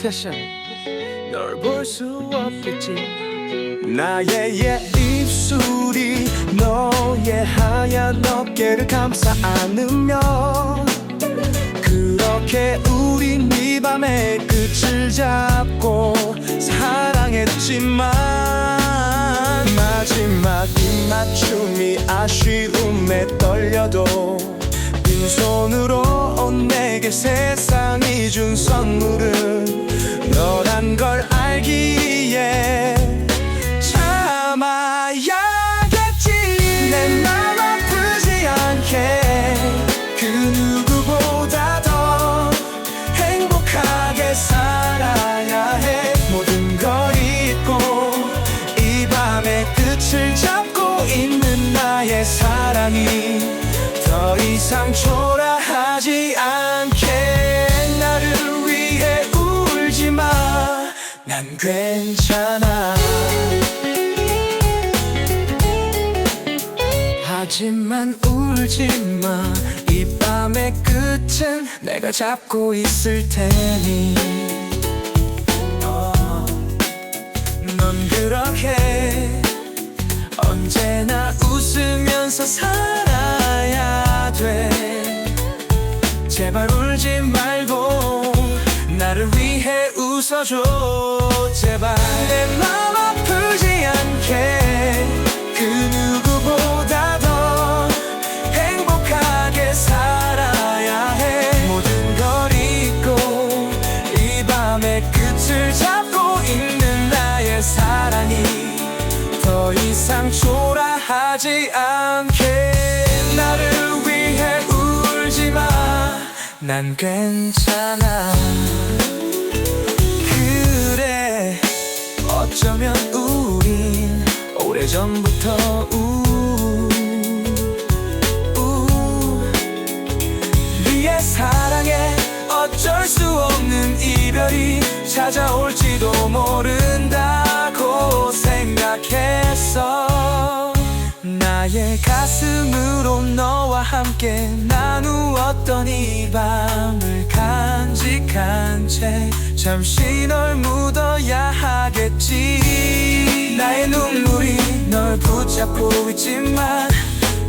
패션 널 볼 수 없겠지. 나의 입술이 너의 하얀 어깨를 감싸 안으며 그렇게 우린 이 밤의 끝을 잡고 사랑했지만 마지막 입맞춤이 아쉬움에 떨려도 빈손으로 내게 세상이 준 선물은 너란 걸 알기에 참아야겠지. 내 맘 아프지 않게 그 누구보다 더 행복하게 살아야 해. 모든 걸 잊고 이 밤의 끝을 잡고 있는 나의 사랑이 더 이상 초라하지 않게. 나를 위해 울지 마, 난 괜찮아. 하지만 울지 마, 이 밤의 끝은 내가 잡고 있을 테니. 넌 그렇게 언제나 웃으면서 살아야 돼. 제발 울지 말고 나를 위해 웃어줘. 제발 내 맘 아프지 않게 그 누구보다 더 행복하게 살아야 해. 모든 걸 잊고 이 밤의 끝을 잡고 있는 나의 사랑이 더 이상 초라하지 않게. 나를 위해 울지 마, 난 괜찮아. 그래, 어쩌면 우린 오래전부터 우리의 사랑에 어쩔 수 없는 이별이 찾아올지도 모른다고 생각했어. 나의 가슴으로 너와 함께 나누었던 이 밤을 간직한 채 잠시 널 묻어야 하겠지. 나의 눈물이 널 붙잡고 있지만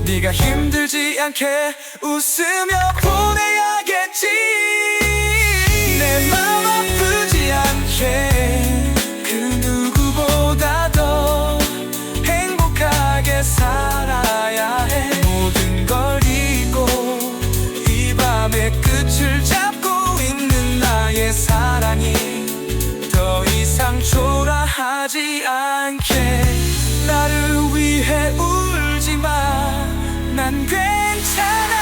네가 힘들지 않게 웃으며 보내야겠지. 내 맘 아프지 않게 그 누구보다 더 행복하게 살아야 해. 모든 걸 잊고 이 밤의 끝을 잡고 있는 나의 사랑이 더 이상 초라하지 않게. 나를 위해 울지 마, 난 괜찮아.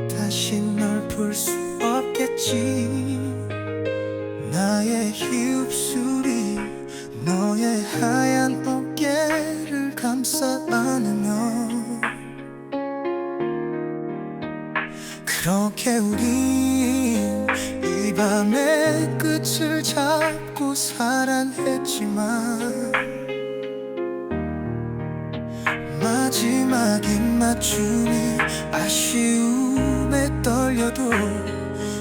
다시 널 볼 수 없겠지. 나의 입술이 너의 하얀 어깨를 감싸 안으며 그렇게 우린 이 밤의 끝을 잡고 사랑했지만 마지막 입맞춤이 아쉬움에 떨려도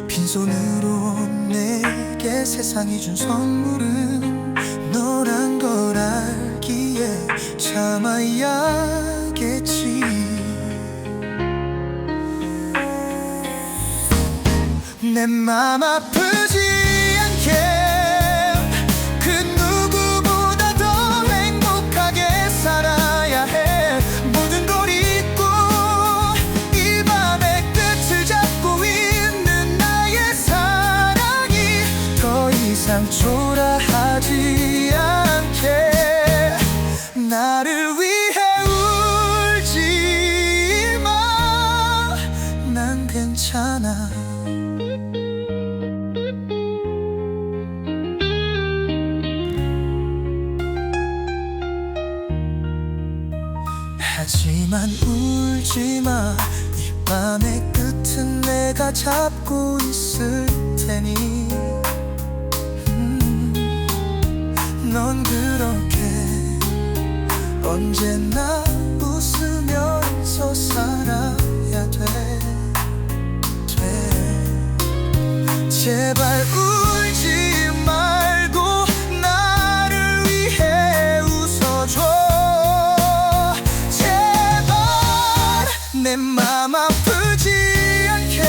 빈손으로 내게 세상이 준 선물은 너란 걸 알기에 참아야겠지. 내 맘 아프지 않게 그 누구보다 더 행복하게 살아야 해. 모든 걸 잊고 이 밤의 끝을 잡고 있는 나의 사랑이 더 이상 초라하지 않게. 나를 위해 울지 마, 난 괜찮아. 하지만 울지마, 이 맘의 끝은 내가 잡고 있을 테니. 넌 그렇게 언제나 웃으면서 살아야 돼. 제발 울지 말고 나를 위해 웃어줘. 제발 내 맘 아프지 않게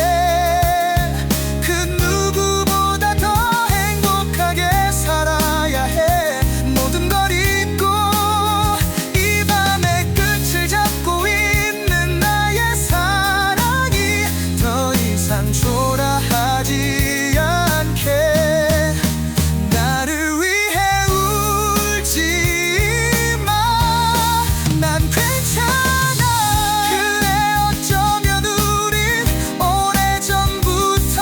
그 누구보다 더 행복하게 살아야 해. 모든 걸 잊고 이 밤의 끝을 잡고 있는 나의 사랑이 더 이상 초라하지 나를 위해 울지 마. 난 괜찮아. 그래 어쩌면 우린 오래전부터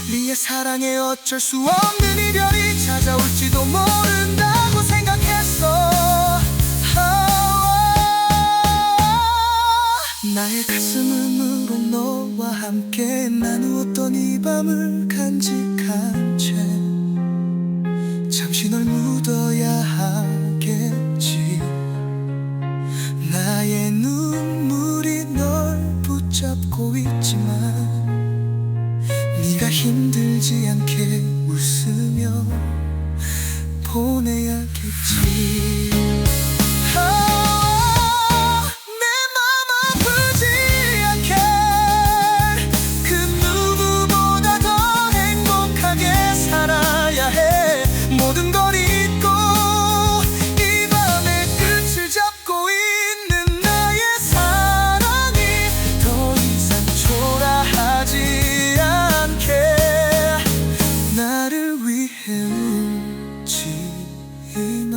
우리의 사랑에 어쩔 수 없는 이별이 찾아올지도 모른다고 생각했어. 나의 가슴으로 너와 함께 나누었던 이 밤을 간직한 채 잠시 널 묻어야 하겠지. 나의 눈물이 널 붙잡고 있지만 네가 힘들지 않게 웃으며 보내야겠지. 모든 걸 잊고 이 밤의 끝을 잡고 있는 나의 사랑이 더 이상 초라하지 않게 나를 위해 울지 마.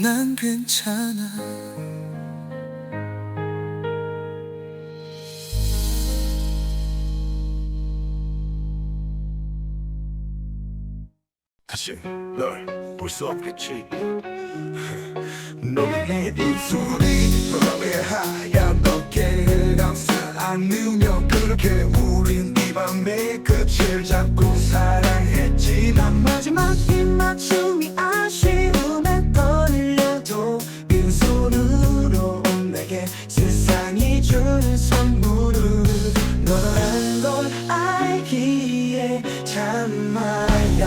난 괜찮아. 다시 널 볼 수 없겠지. 너의 입술이 맘에 하얀 어깨를 감싸 안으며 그렇게 우린 이 밤의 끝을 잡고 사랑했지만 마지막 입맞춤이 아쉬움에 떨려도 빈손으로 내게 세상이 준 선물을 너란 걸 알기에 참아야겠지.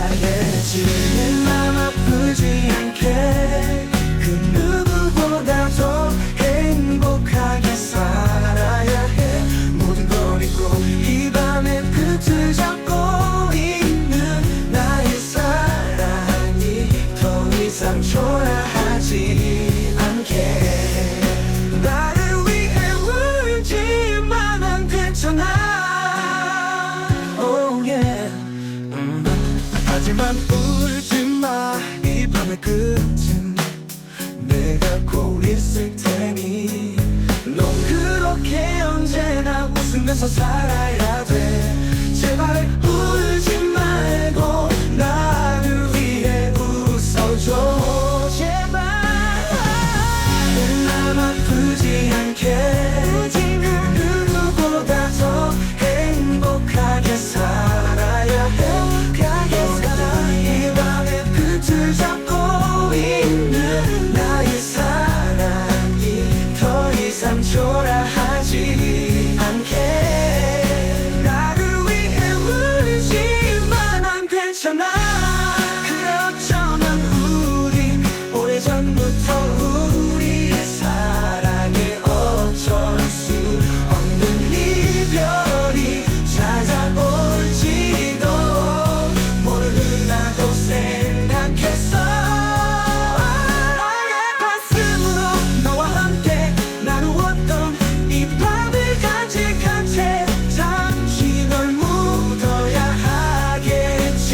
내 맘 아프지 않게 그 누구보다 더 행복하게 살아야 해. 모든 걸 잊고 이 밤의 끝을 잡고 있는 나의 사랑이 더 이상 초라하지 않게 나를 위해 울지만 난 괜찮아. Oh yeah. 하지만 울지 마, 이 밤의 끝은 내가 곧 있을 테니. 넌 그렇게 언제나 웃으면서 살아야 돼. 제발 울지 말고 나를 위해 웃어줘. 제발 내 맘 아프지 않게 그 누구보다 더 행복하게 살아야 해. 이 밤의 끝을 잡고 있는 나의 사랑이 더 이상 초라하지 않게 나를 위해 울지만 난 괜찮아. 그래 어쩌면 우린 오래전부터 우리의 사랑에 어쩔 수 없는 이별이 찾아올지도 모르나고 생각했어. 나의 가슴으로 너와 함께 나누었던 이 밤을 간직한 채 잠시 널 묻어야 하겠지.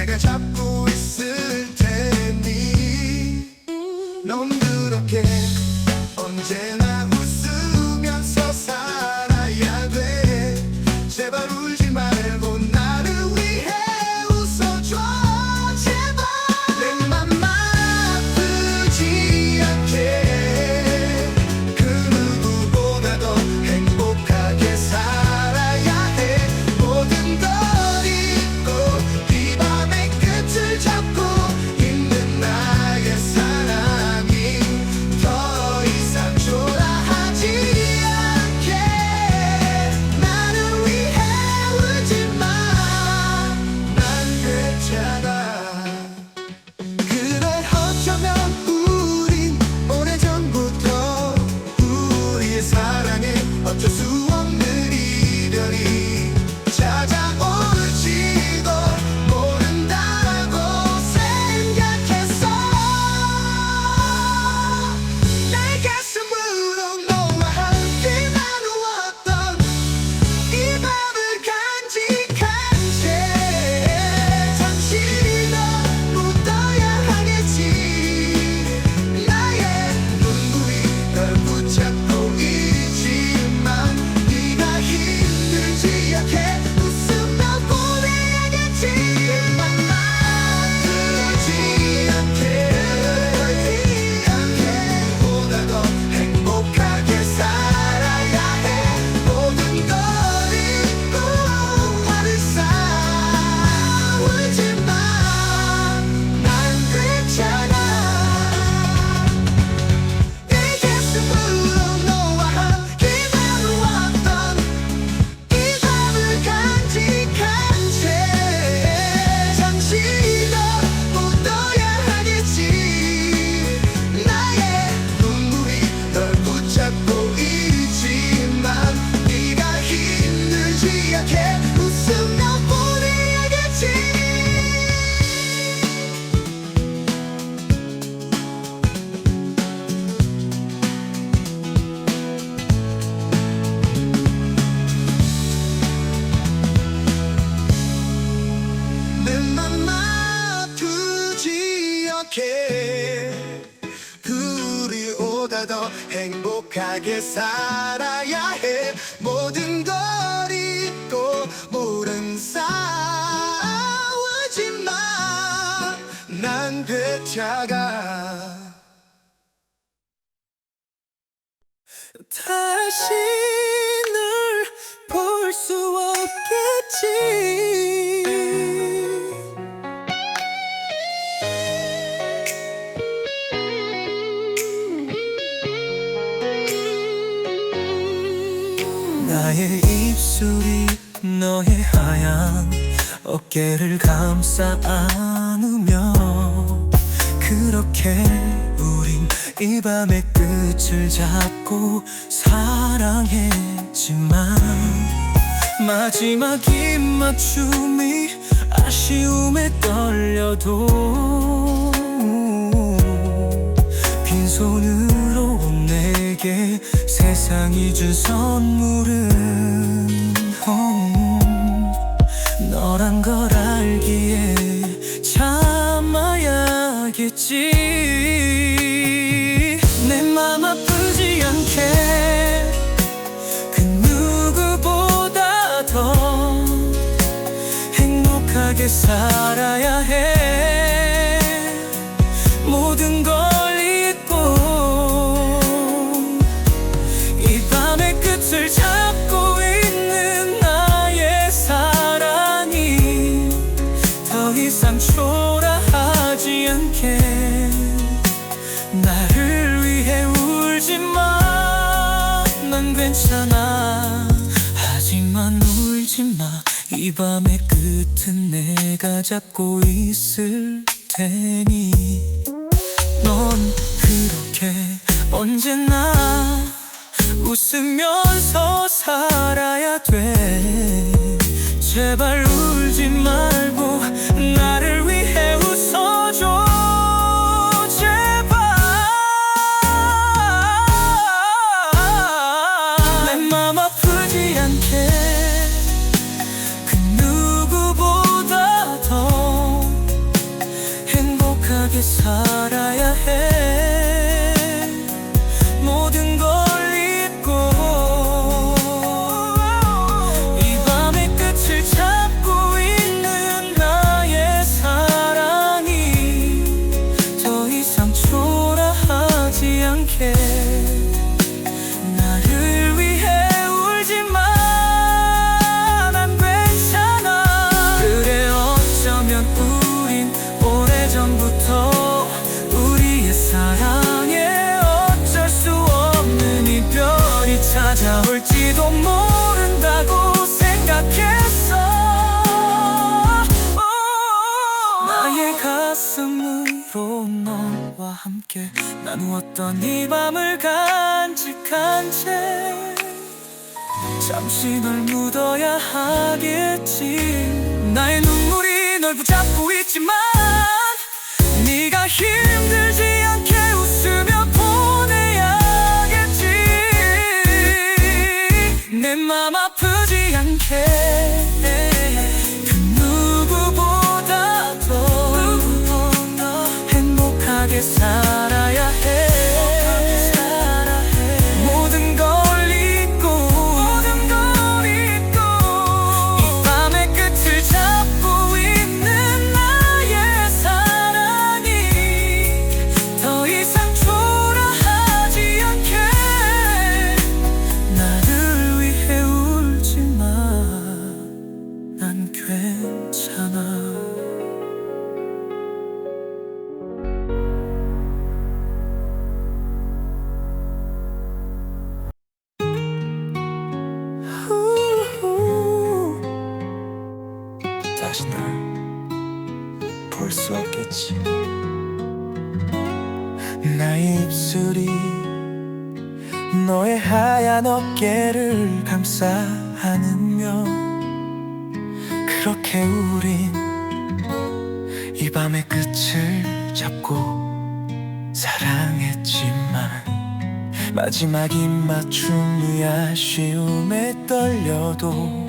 내가 잡고 있을 테니 넌 그렇게 언제나 웃으면서 살아야 돼. 제발 울지 말고 나를 위해 웃어줘. 제발 내 맘 아프지 않게 그 누구보다 더 행복하게 살아야 해. 모든 걸 잊고 이 밤의 끝을 잡고 있는 나의 사랑이 더 이상 초라하지 않게 나를 위해 울지 마. 난 괜찮아. 그래 어쩌면 우린 오래전부터 우리의 사랑에 어쩔 수 없는 이별이 찾아올지도 모른다고 생각했어. 내 가슴으로 너와 함께 나누었던 이 밤을 간직한 채 잠시 더 묻어야 하겠지. 나의 눈물이 널 붙잡고 있지만 네가 힘들지 않게 웃으며 보내야겠지. 내 맘 아프지 않게 보다 더 행복하게 살아야 해. 모든 걸 잊고 화를 쌓지 마. 난 괜찮아. 내 가슴으로 너와 함께 나누었던 이 밤을 간직한 채 잠시 더 묻어야 하겠지. 나의 눈물이 널 붙잡고 있지만 네가 힘들지 않게 웃으며 보내야겠지. 내 맘 아프지 않게 그리워다 더 행복하게 살아야 해. 모든 걸 잊고 모른 싸우지 마. 난 괜찮아. 다시 널 볼 수 없겠지. 나의 입술이 너의 하얀 어깨를 감싸 안으며 그렇게 우린 이 밤의 끝을 잡고 사랑했지만 마지막 입맞춤이 아쉬움에 떨려도 빈손으로 내게 세상이 준 선물은 너란 걸 알기에 참아야겠지. 내 맘 아프지 않게 그 누구보다 더 행복하게 살아야 해. 모든 걸 잊고 이 밤의 끝을 잡고 있는 나의 사랑이 더 이상 초라하지 않게 나를 위해 울지 마. 난 괜찮아. 하지만 울지 마. 이 밤의 끝은 내가 잡고 있을 테니 넌 그렇게 언제나 웃으면서 살아야 돼. 제발 울지 말고 나를 위해 웃어줘. 제발 내 맘 아프지 않게 그 누구보다 더 전부터 너와 함께 나누었던 이 밤을 간직한 채 잠시 널 묻어야 하겠지. 나의 눈물이 널 붙잡고 있지만 네가 힘들지 않게 웃으며 보내야겠지. 내 맘 아프지 않게 그 누구보다도 행복하게 살아야 해. 모든 걸 잊고 이 밤의 끝을 잡고 있는 나의 사랑이 더 이상 초라하지 않게. 나를 위해 울지 마, 난 괜찮아. 다시 널 볼 수 없겠지. 나의 입술이 너의 하얀 어깨를 감싸 안으며 그렇게 우린 이 밤의 끝을 잡고 사랑했지만 마지막 입맞춤이 아쉬움에 떨려도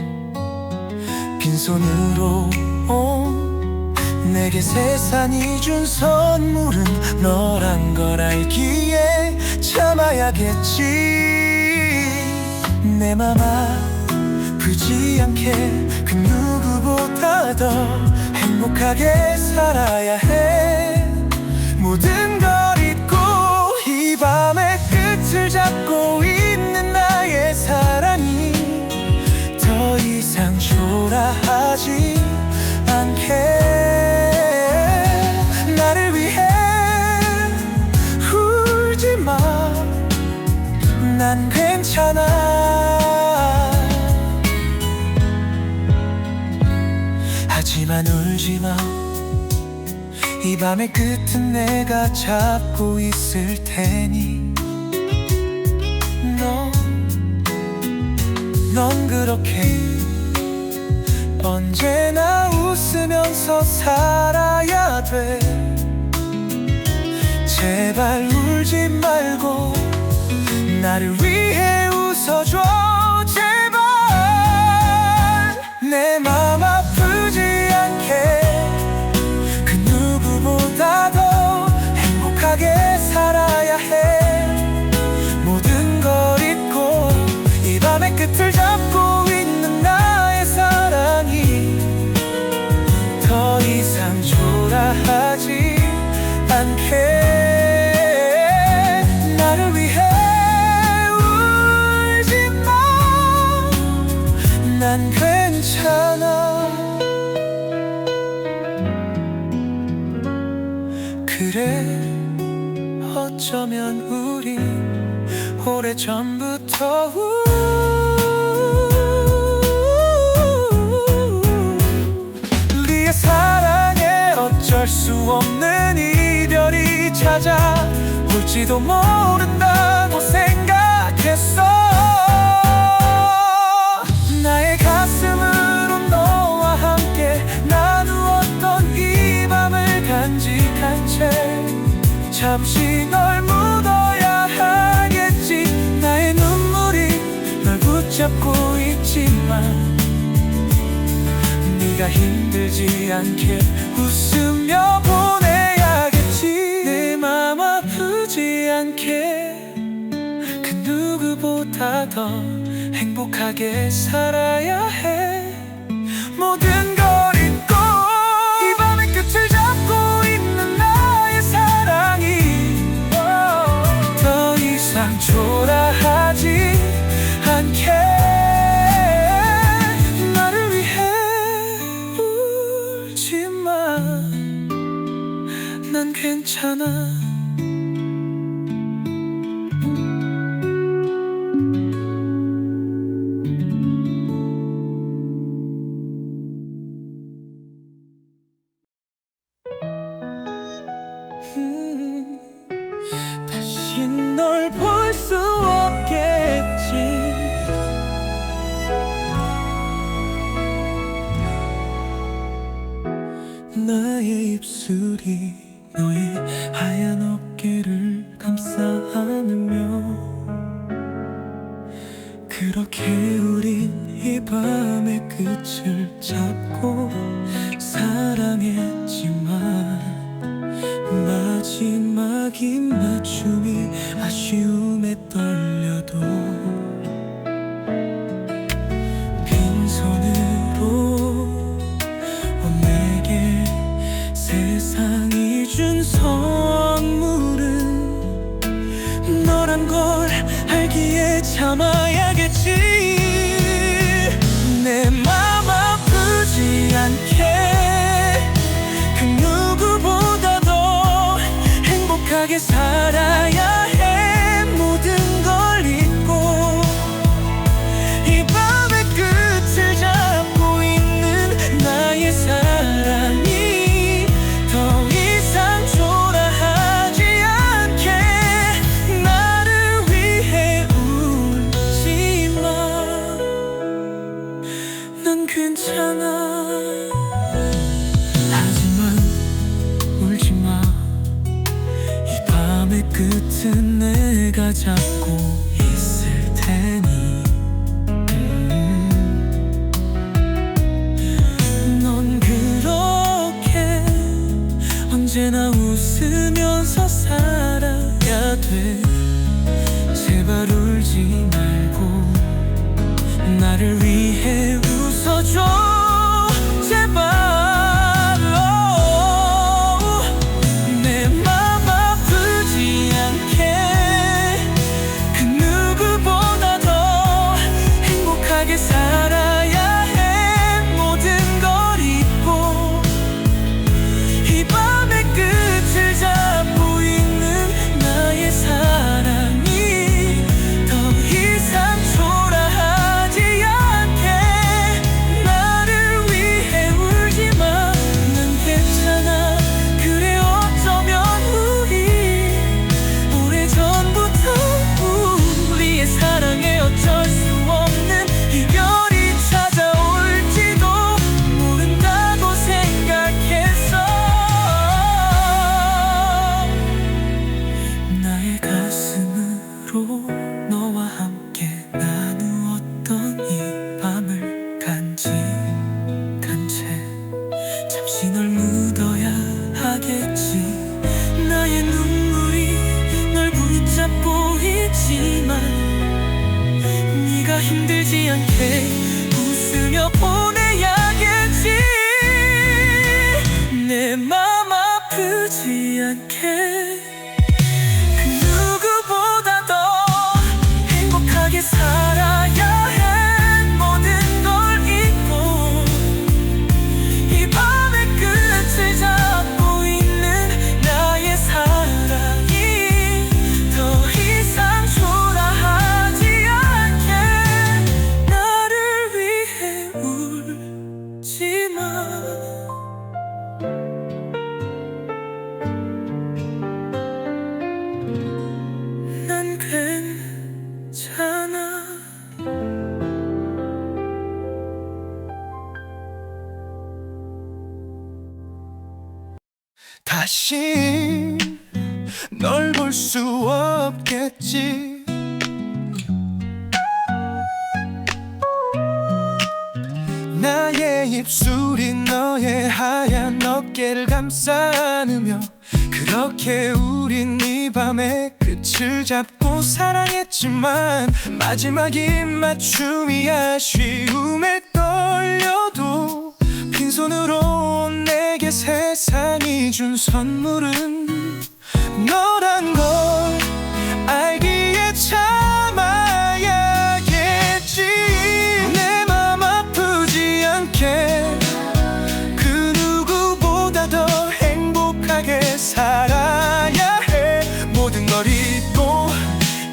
빈손으로 내게 세상이 준 선물은 너란 걸 알기에 참아야겠지. 내 맘 아프지 않게 그 누구보다 더 행복하게 살아야 해. 모든 걸 잊고 이 밤의 끝을 잡고 있는 나의 사랑이 더 이상 초라하지 않게. 나를 위해 울지 마, 난 괜찮아. 하지만 울지 마, 이 밤의 끝은 내가 잡고 있을 테니. 넌 그렇게 언제나 웃으면서 살아야 돼. 제발 울지 말고 나를 위해 웃어줘. 제발 내 맘 아프지 않게 그 누구보다 더 행복하게 살아야 해. 모든 걸 잊고 이 밤의 끝을 잡고 있는 나의 사랑이 더 이상 초라하지 않게. 나를 위해 울지 마, 난 괜찮아. 그래, 어쩌면 우리 오래전부터 우리의 사랑에 어쩔 수 없는 이별이 찾아올지도 모른다고 생각했어. 나의 가슴으로 너와 함께 나누었던 이 밤을 간직한 채 잠시 널 묻어야 하겠지. 나의 눈물이 널 붙잡고 있지만 네가 힘들지 않게 웃으며 보내야겠지. 내 맘 아프지 않게 그 누구보다 더 행복하게 살아야 해. 모든 걸 잊고 이 밤의 끝을 잡고 있는 나의 사랑이 더 이상 초라하지 않게. 나를 위해 울지 마, 난 괜찮아. 나의 입술이 너의 하얀 어깨를 감싸 안으며 그렇게 우린 이 밤의 끝을 잡고 사랑했지만 마지막 입맞춤이 아쉬움에 떨려도 빈손으로 내게 세상이 준 선물은 너란 걸 알기에 참아야겠지. 내 맘 아프지 않게 그 누구보다도 행복하게 살아야 해. 모든 걸 잊고 이 밤의 끝을 잡고 있는 나의 사랑이 더 이상 초라하지 않게 나를 위해 울지 마. 난 괜찮아. 하지만 울지 마. 이 밤의 끝은 내가 잡고 있을 테니 넌 그렇게 언제나 웃으면서 살아야 돼. 제발 울지 말고 나를 위해 웃어줘. 제발. 내 맘 아프지 않게 그 누구보다도 행복하게 살아야 해. 모든 걸 잊고 이 밤의 끝을 잡고 있는 나의 사랑이 더 이상 초라하지 않게 나를 위해 울지 마. 난 괜찮아. 그래 어쩌면 우리 오래전부터 우리의 사랑에 어쩔 수 없는 이별이 찾아올지도 모른다고 생각했어. 나의 가슴으로 너와 함께 나누었던 이 밤을 간직한 채 잠시 널 묻어야 하겠지. 나의 눈물이 널 붙잡고 있지만 네가 힘들지 않게 웃으며 보내야겠지. 내 맘 아프지 않게 그 누구보다도 행복하게 살아야 해. 모든 걸 잊고 이 밤의 끝을 잡고 있는 나의 사랑이 더 이상 초라하지 않게 나를 위해 울지 마. 난 괜찮아. 다시 널 볼 수 없겠지. 나의 입술이 너의 하얀 어깨를 감싸 안으며 그렇게 우린 이 밤의 끝을 잡고 사랑했지만 마지막 입맞춤이 아쉬움에 떨려도 빈손으로 내게 세상이 준 선물은 너란 걸 알기에 참아야겠지. 내 맘 아프지 않게 그 누구보다도 행복하게 살아야 해. 모든 걸 잊고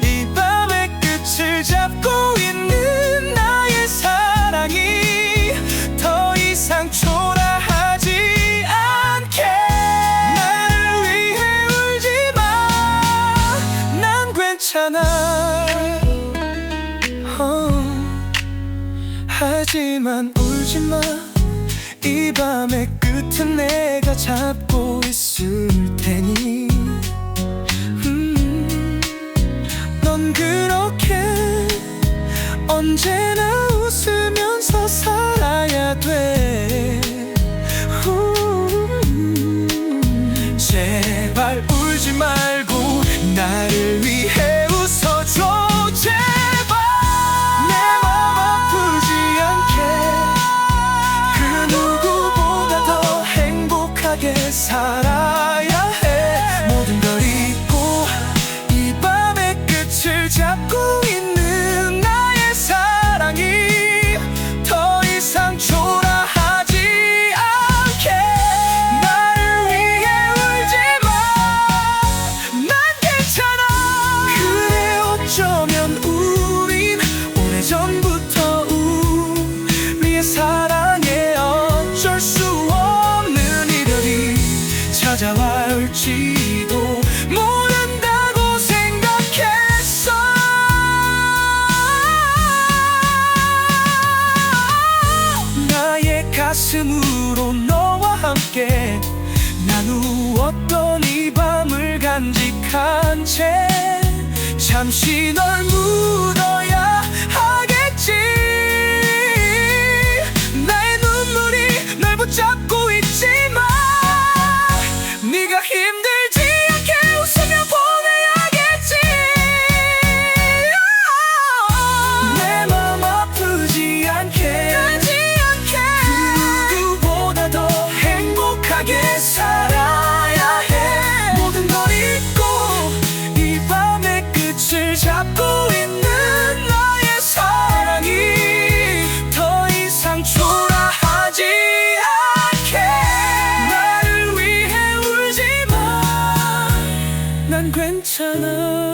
이 밤의 끝을 잡고 있는 나의 사랑이 더 이상 초라하지 않게 나를 위해 울지 마. 난 괜찮아. 하지만 울지 마. 이 밤의 끝은 내가 잡고 있을 테니 넌 그렇게 언제나 웃으면서 살아야 돼. 제발 울지 말고 나를 위해 웃어줘. 제발 내 맘 아프지 않게 그 누구보다 더 행복하게 살아야 해. 모든 걸 잊고 이 밤의 끝을 잡고 있는 나의 사랑이 더 이상 초라하지 않게. 나를 위해 울지 마. 난 괜찮아. 그래 어쩌면 우린 오래전부터 우리의 사랑에 어쩔 수 없는 이별이 찾아올지도 모른다고 생각했어. 나의 가슴으로 너와 함께 나누었던 이 밤을 간직한 채 잠시 널 묻어야 하겠지. 나의 눈물이 널 붙잡고 있지만 네가 힘들지 않게 웃으며 보내야겠지. 내 맘 아프지 않게 그 누구보다 더 행복하게 살아야 해. 모든 걸 잊고 이 밤의 끝을 잡고 있는 나의 사랑이 더 이상 초라하지 않게. 나를 위해 울지 마. 난 괜찮아.